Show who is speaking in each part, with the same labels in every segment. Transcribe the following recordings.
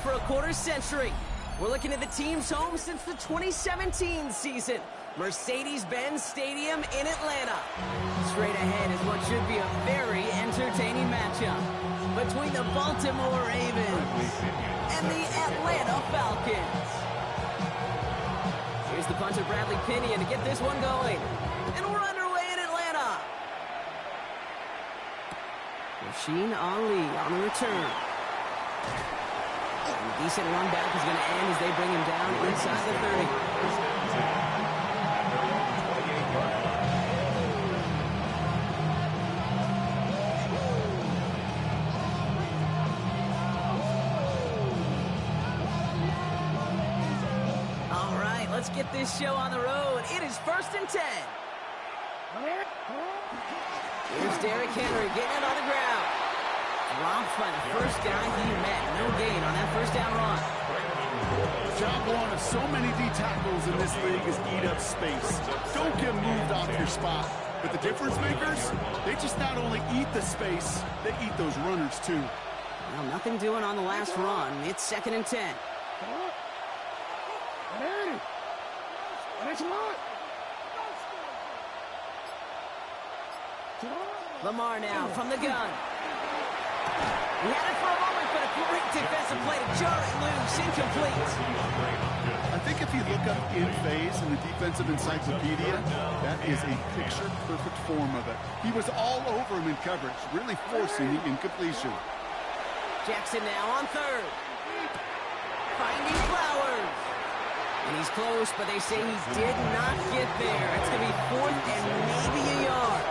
Speaker 1: for a quarter century. We're looking at the team's home since the 2017 season. Mercedes-Benz Stadium in Atlanta. Straight ahead is what should be a very entertaining matchup between the Baltimore Ravens and the Atlanta Falcons. Here's the punter, Bradley Pinion, to get this one going. And we're underway in Atlanta. Rasheen Ali on the return. And a decent run back is going to end as they bring him down inside the 30. Let's get this show on the road. It is 1st and 10. Here's Derrick Henry getting it on the ground. Dropped by the first guy he met. No gain on that first down run.
Speaker 2: Job one of so many D tackles in this league is eat up space. Don't get moved off your spot. But the difference makers, they just not only eat the space, they eat those runners too.
Speaker 1: Well, nothing doing on the last run. It's 2nd and 10. Lamar now from the gun. He had it for a moment, but a great defensive play to jar it loose. Incomplete.
Speaker 2: I think if you look up in phase in the defensive encyclopedia, that is a picture-perfect form of it. He was all over him in coverage, really forcing the incompletion.
Speaker 1: Jackson now on 3rd. Finding Flowers. And he's close, but they say he did not get there. It's going to be 4th and maybe a yard.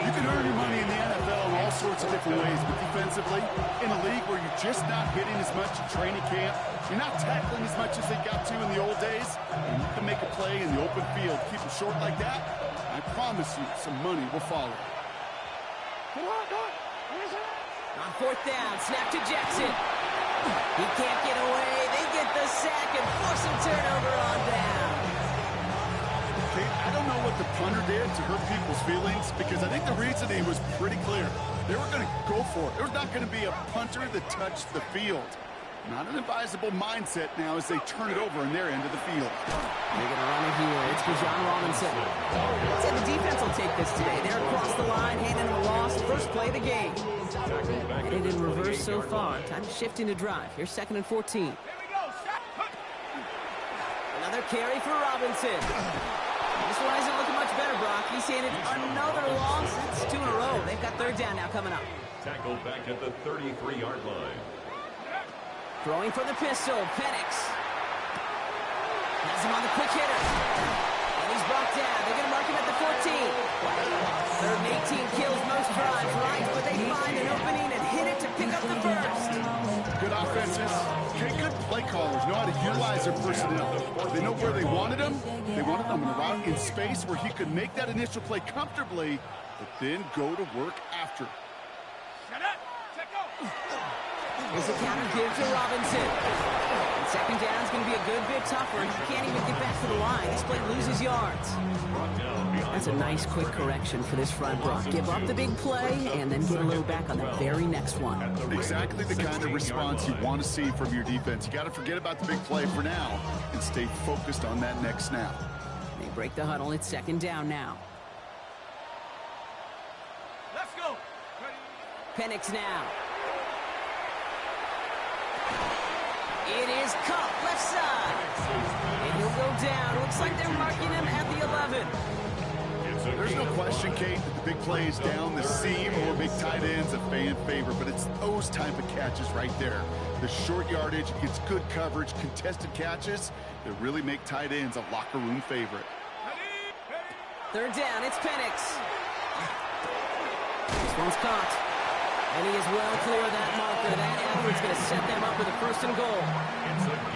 Speaker 2: You can earn your money in the NFL in all sorts of different ways, but defensively, in a league where you're just not hitting as much at training camp, you're not tackling as much as they got to in the old days, and you can make a play in the open field, keep it short like that, I promise you some money will follow.
Speaker 1: On 4th down, snap to Jackson. He can't get away. They get the sack and force a turnover on down.
Speaker 2: Okay, I don't know what the punter did to hurt people's feelings because I think the reasoning was pretty clear. They were going to go for it. There was not going to be a punter that touched the field. Not an advisable mindset now as they turn it over in their end of the field.
Speaker 1: They're going to run it here. It's Bijan Robinson. Let's say the defense will take this today. They're across the line, handing them a loss. First play of the game. Headed in reverse so far. Time to shift into drive. Here's 2nd and 14. Another carry for Robinson. This one isn't looking much better, Brock. He's handed another loss. It's 2 in a row. They've got 3rd down now coming up.
Speaker 3: Tackle back at the 33-yard line.
Speaker 1: Throwing for the pistol, Penix. Has him on the quick hitter. And he's brought down. They're going to mark him at the 14. 3rd and 18 kills most drives, right? But they find an opening and hit it to pick up the first.
Speaker 2: Good offenses. Okay, good play callers know how to utilize their personnel. They know where they wanted them. They wanted them in a route in space where he could make that initial play comfortably, but then go to work after.
Speaker 1: Here's a counter give to Robinson. And 2nd down is going to be a good bit tougher. He can't even get back to the line. This play loses yards. That's a nice quick correction for this front, Brock. Give up the big play and then get a little back on the very next one.
Speaker 2: Exactly the kind of response you want to see from your defense. You got to forget about the big play for now and stay focused on that next snap.
Speaker 1: They break the huddle. It's 2nd down now.
Speaker 4: Let's go.
Speaker 1: Penix now. It is Cup, left side. And he'll go down. Looks like they're marking him at the 11.
Speaker 2: There's no question, Kate, that the big plays down the seam or big tight ends a fan favorite, but it's those type of catches right there. The short yardage, gets good coverage, contested catches that really make tight ends a locker room favorite.
Speaker 1: 3rd down, it's Penix. This one's caught. And he is well clear of that marker. That effort's going to set them up with a 1st and goal.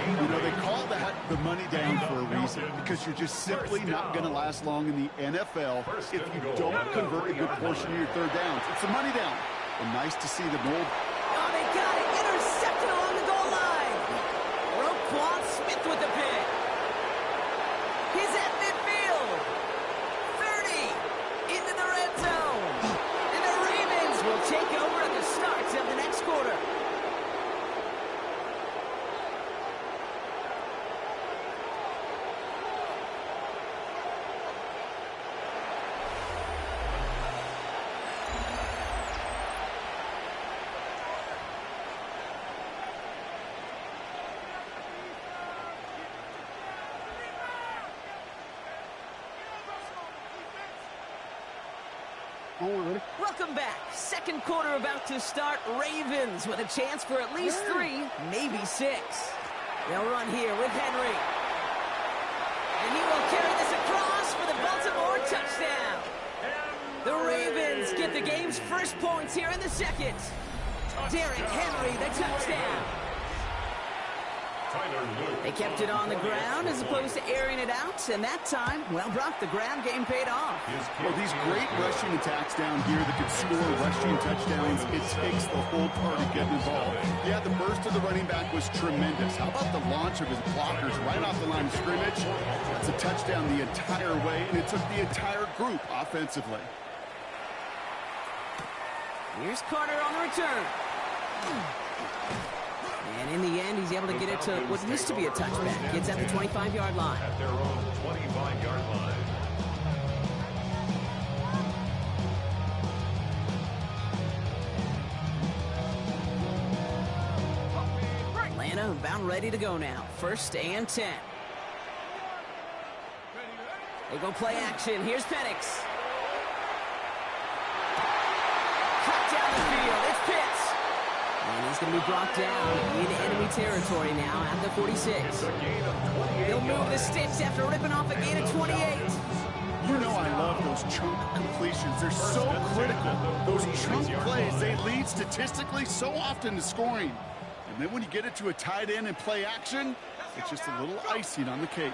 Speaker 2: You know, they call that the money down for a reason, because you're just simply not going to last long in the NFL if you don't convert a good portion of your 3rd downs. It's a money down. And nice to see the mold.
Speaker 1: Oh, they got it. Intercepted along the goal line. Roquan Smith with the pick. He's at midfield. 30 into the red zone. And the Ravens will take over at the start of the next quarter. Welcome back. Second quarter about to start. Ravens with a chance for at least 3, maybe 6. They'll run here with Henry. And he will carry this across for the Baltimore touchdown. The Ravens get the game's first points here in the second. Derrick Henry, the touchdown. They kept it on the ground as opposed to airing it out, and that time, well, Brock, the ground game paid off.
Speaker 2: Well, these great rushing attacks down here that can score rushing touchdowns, it takes the whole party getting involved. Yeah, the burst of the running back was tremendous. How about the launch of his blockers right off the line of scrimmage? That's a touchdown the entire way, and it took the entire group offensively.
Speaker 1: Here's Carter on the return. And in the end, he's able to get it to what used to be a touchback. It's at the 25-yard line.
Speaker 3: At their own 25-yard line.
Speaker 1: Atlanta about ready to go now. 1st and 10. They go play action. Here's Penix. Cut down the field. It's Pitts. And he's going to be brought down in enemy territory now at the 46. He'll move the sticks after ripping off a gain of 28.
Speaker 2: You know I love those chunk completions. They're so critical. Those chunk plays, they lead statistically so often to scoring. And then when you get it to a tight end and play action, it's just a little icing on the cake.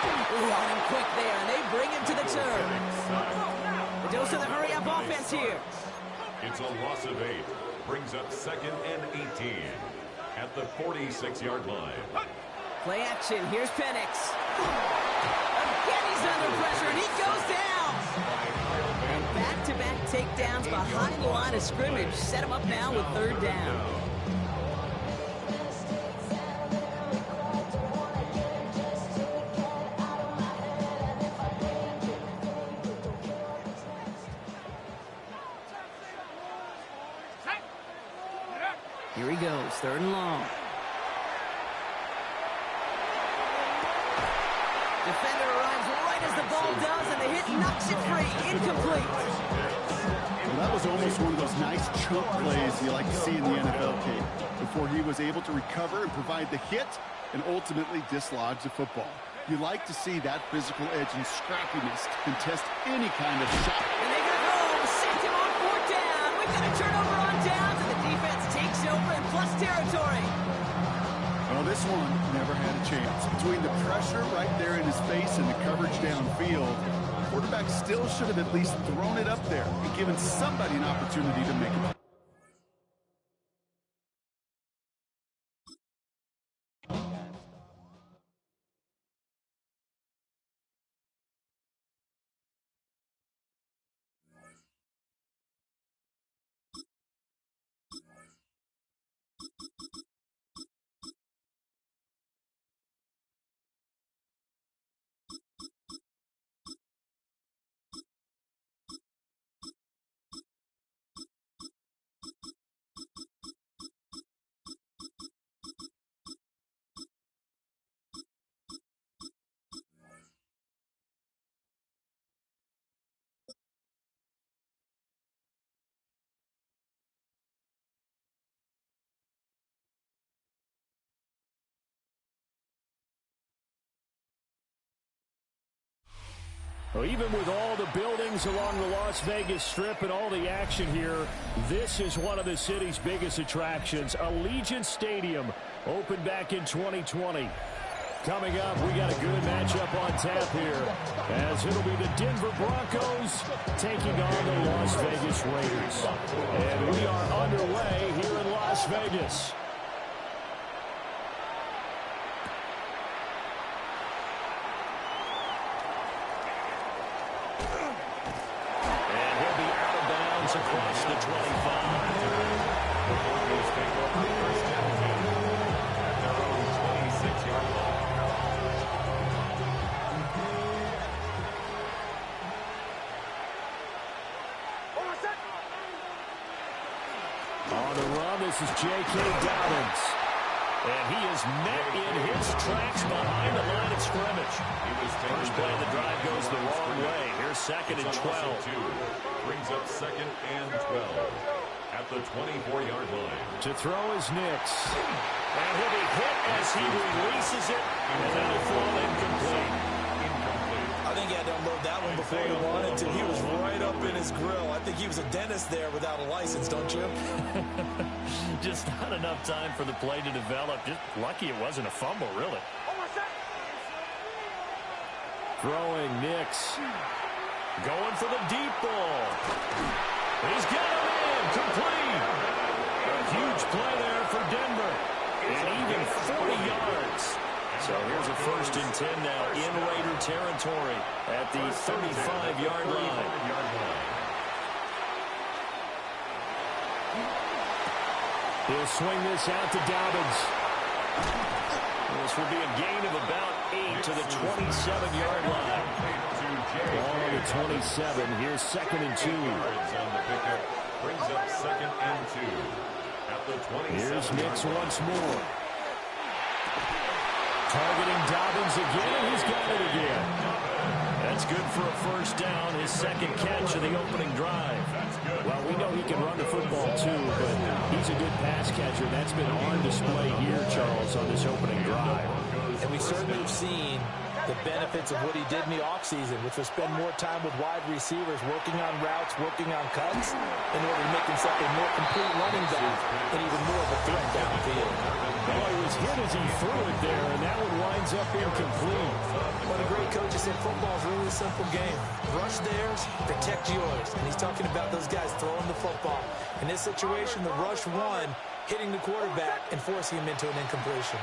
Speaker 1: Ooh, on him quick there, and they bring him to the turn. The dose of the hurry-up offense here.
Speaker 3: It's a loss of 8. Brings up 2nd and 18 at the 46-yard line.
Speaker 1: Play action. Here's Penix. Again, he's under pressure, and he goes down. And back-to-back takedowns behind the line of scrimmage. Set him up now with 3rd down. Here he goes, 3rd and long. Defender arrives right as the ball does, and the hit knocks it free. Incomplete.
Speaker 2: Well, that was almost one of those nice chunk plays you like to see in the NFL game, before he was able to recover and provide the hit and ultimately dislodge the football. You like to see that physical edge and scrappiness to contest any kind of shot.
Speaker 1: And they got home, sacked him on 4th down. We've got a turnover on downs, and the defense takes over in plus territory.
Speaker 2: Well, this one never had a chance. Between the pressure right there in his face and the coverage downfield, the quarterback still should have at least thrown it up there and given somebody an opportunity to make it.
Speaker 4: Well, even with all the buildings along the Las Vegas Strip and all the action here, this is one of the city's biggest attractions. Allegiant Stadium opened back in 2020. Coming up, we got a good matchup on tap here, as it'll be the Denver Broncos taking on the Las Vegas Raiders. And we are underway here in Las Vegas. Across the 25. The Broncos take over the 1st down at their own 26-yard line. On the run, this is J.K. Dobbins. And he is met in his tracks behind the line of scrimmage. First play of the drive goes the wrong way. Here's 2nd and 12.
Speaker 3: Brings up 2nd and 12 at the 24-yard line.
Speaker 4: To throw is Nix. And he'll be hit as he releases it. And that'll fall incomplete.
Speaker 5: I think he had to unload that one before he wanted to. He was right up in his grill. I think he was a dentist there without a license, don't you?
Speaker 4: Just not enough time for the play to develop. Just lucky it wasn't a fumble, really. Throwing Nix. Going for the deep ball. He's got him in. Complete. A huge play there for Denver. And even 40 yards. So here's a 1st and 10 now in Raider territory at the 35-yard line. He'll swing this out to Dobbins. This will be a gain of about 8 to the 27-yard line. Ball on the 27. Here's 2nd and 2.
Speaker 3: Brings up 2nd and 2 at the 27.
Speaker 4: Here's Nix once more. Targeting Dobbins again, and he's got it again. That's good for a 1st down, his 2nd catch of the opening drive. Well, we know he can run the football too, but he's a good pass catcher. That's been on display here, Charles, on this opening drive.
Speaker 5: And we certainly have seen the benefits of what he did in the offseason, which was spend more time with wide receivers, working on routes, working on cuts, in order to make himself a more complete running back and even more of a threat downfield.
Speaker 4: Well, he was hit as he threw it there, and that one winds up incomplete.
Speaker 5: One of the great coaches said football is really a simple game. Rush theirs, protect yours. And he's talking about those guys throwing the football. In this situation, the rush one, hitting the quarterback and forcing him into an incompletion.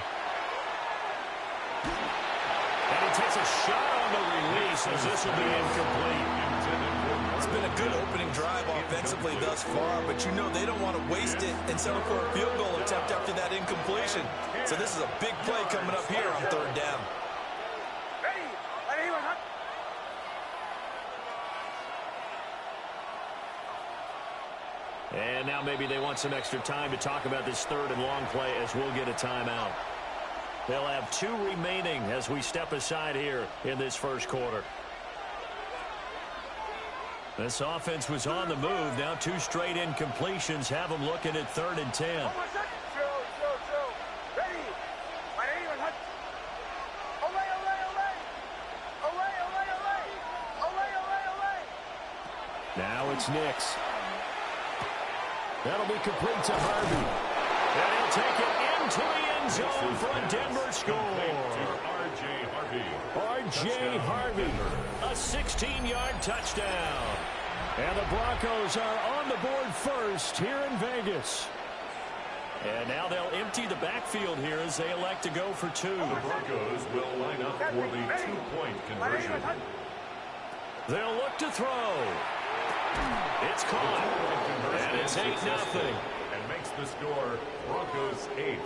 Speaker 4: And he takes a shot on the release as this will be incomplete.
Speaker 5: It's been a good opening drive offensively thus far, but you know they don't want to waste it and settle for a field goal attempt after that incompletion. So this is a big play coming up here on 3rd down.
Speaker 4: And now maybe they want some extra time to talk about this 3rd and long play as we'll get a timeout. They'll have 2 remaining as we step aside here in this 1st quarter. This offense was on the move. Now 2 straight incompletions have them looking at 3rd and 10. Now it's Nix. That'll be complete to Harvey. And he'll take it into the end zone for a Denver score. R.J. Harvey, a 16-yard touchdown. And the Broncos are on the board first here in Vegas. And now they'll empty the backfield here as they elect to go for 2.
Speaker 3: The Broncos will line up for the 2-point conversion.
Speaker 4: They'll look to throw. It's caught. And it's 8-0.
Speaker 3: And makes the score Broncos 8,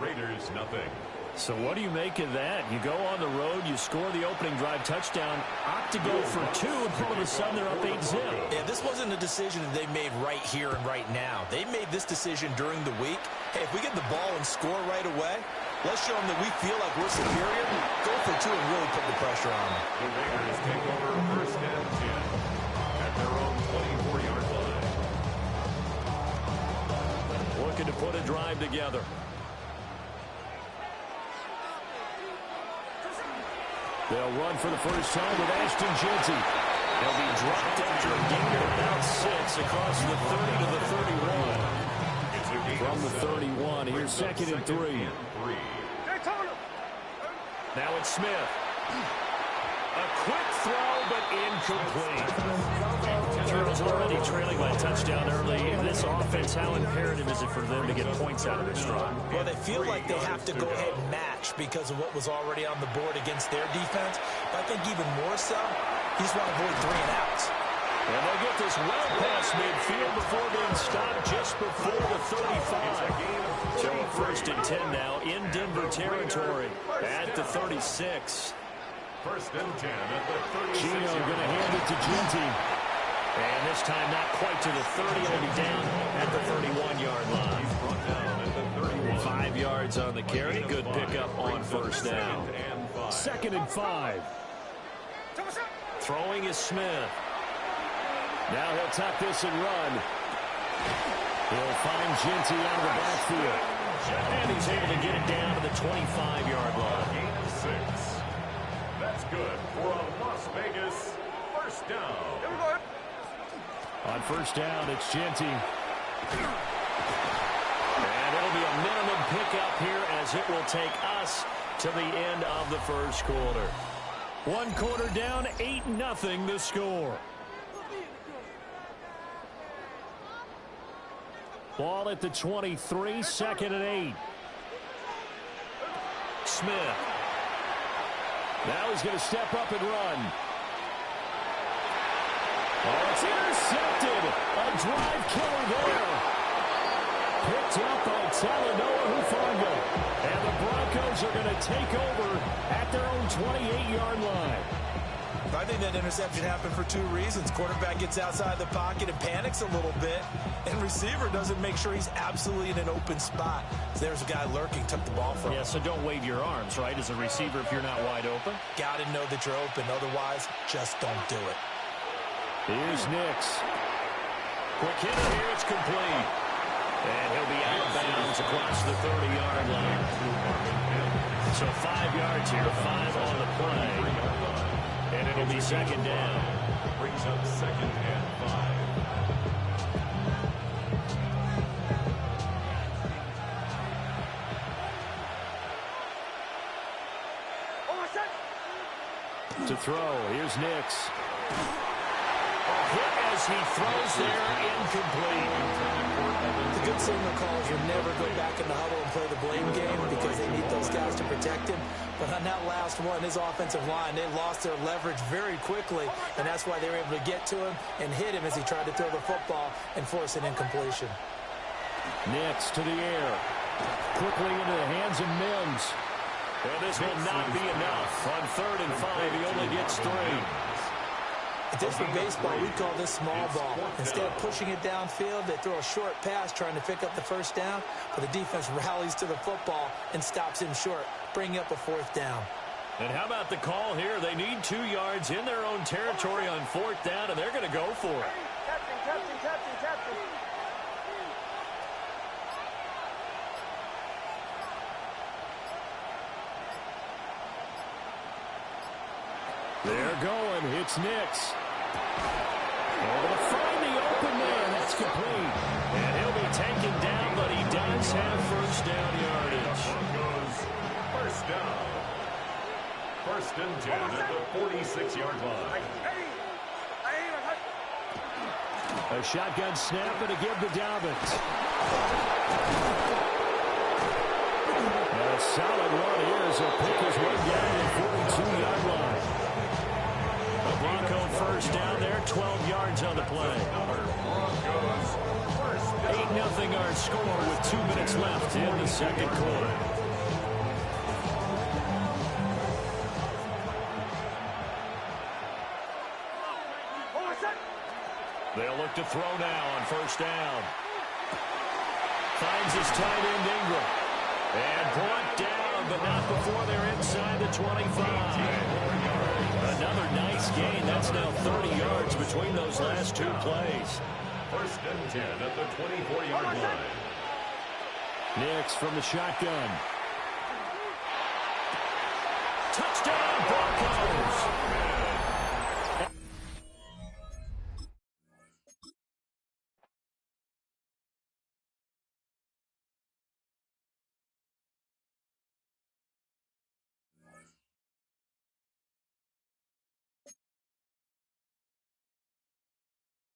Speaker 3: Raiders 0.
Speaker 4: So what do you make of that? You go on the road, you score the opening drive touchdown, opt to go for 2, and all of a sudden they're up 8-0.
Speaker 5: Yeah, this wasn't a decision that they made right here and right now. They made this decision during the week. Hey, if we get the ball and score right away, let's show them that we feel like we're superior. Go for 2 and really put the pressure on them.
Speaker 3: The Raiders take over 1st and 10 at their own 24-yard line.
Speaker 4: Looking to put a drive together. They'll run for the first time with Ashton Jeanty. He'll be dropped after a gain of about 6 across the 30 to the 31. From the 31, here's 2nd and 3. Now it's Smith. A quick throw, but incomplete. Charles already trailing by a touchdown early. This offense, how imperative is it for them to get points out of this drive?
Speaker 5: Well, they feel like they have to go ahead and match because of what was already on the board against their defense. But I think even more so, you just want to avoid 3 and outs.
Speaker 4: And they'll get this well past midfield before being stopped just before the 35. So a 1st and 10 now in Denver territory at the 36.
Speaker 3: 1st and 10 at the 36.
Speaker 4: Gino going to hand it to Jeanty. And this time not quite to the 30. It'll be down at the 31-yard line. 5 yards yards on the carry. Good pickup on first down. 2nd and 5. Throwing is Smith. Now he'll tuck this and run. He'll find Genty out of the backfield. And he's able to get it down to the 25-yard line.
Speaker 3: Gain of 6. That's good for a Las Vegas first down.
Speaker 4: On first down, it's Genty. And it'll be a minimum pickup here as it will take us to the end of the first quarter. 1 quarter down, 8-0 the score. Ball at the 23, 2nd and 8. Smith. Now he's going to step up and run. Oh, it's intercepted. A drive killer there. Picked up by Talanoa Hufanga. And the Broncos are going to take over at their own 28-yard line.
Speaker 5: I think that interception happened for 2 reasons. Quarterback gets outside the pocket and panics a little bit, and receiver doesn't make sure he's absolutely in an open spot. So there's a guy lurking, took the ball from him.
Speaker 4: Yeah, so don't wave your arms, right, as a receiver if you're not wide open.
Speaker 5: Got to know that you're open. Otherwise, just don't do it.
Speaker 4: Here's Nix. Quick hitter here, it's complete. And he'll be out of bounds across the 30-yard line. So 5 yards here, 5 on the play. And it'll be 2nd down.
Speaker 3: Brings up 2nd and 5.
Speaker 4: To throw, here's Nix. A hit as he throws there, incomplete.
Speaker 5: The good signal calls will never go back in the huddle and play the blame game because they need those guys to protect him. But on that last one, his offensive line, they lost their leverage very quickly, and that's why they were able to get to him and hit him as he tried to throw the football and force an incompletion.
Speaker 4: Nix to the air. Quickly into the hands of Mims. And this will not be enough. On 3rd and 5, he only gets 3.
Speaker 5: If this were baseball, we'd call this small ball. Instead of pushing it downfield, they throw a short pass trying to pick up the first down, but the defense rallies to the football and stops him short, bringing up a 4th down.
Speaker 4: And how about the call here? They need 2 yards in their own territory on 4th down, and they're going to go for it.
Speaker 6: Captain.
Speaker 4: They're going. It's Nix. Able to find the open man. That's complete. And he'll be taken down, but he does have first down yardage.
Speaker 3: Broncos first down. 1st and 10 at the 46-yard line.
Speaker 4: A shotgun snap and a give to Dobbins. A solid run here as he'll pick his way down to the 42-yard line. A Bronco first down there, 12 yards on the play. 8-0 our score with 2 minutes left in the 2nd quarter. They'll look to throw now on first down. Finds his tight end Ingram. And brought down, but not before they're inside the 25. Another nice gain. That's now 30 yards between those last 2 plays.
Speaker 3: 1st and 10 at the 24-yard line.
Speaker 4: Nix from the shotgun. Touchdown!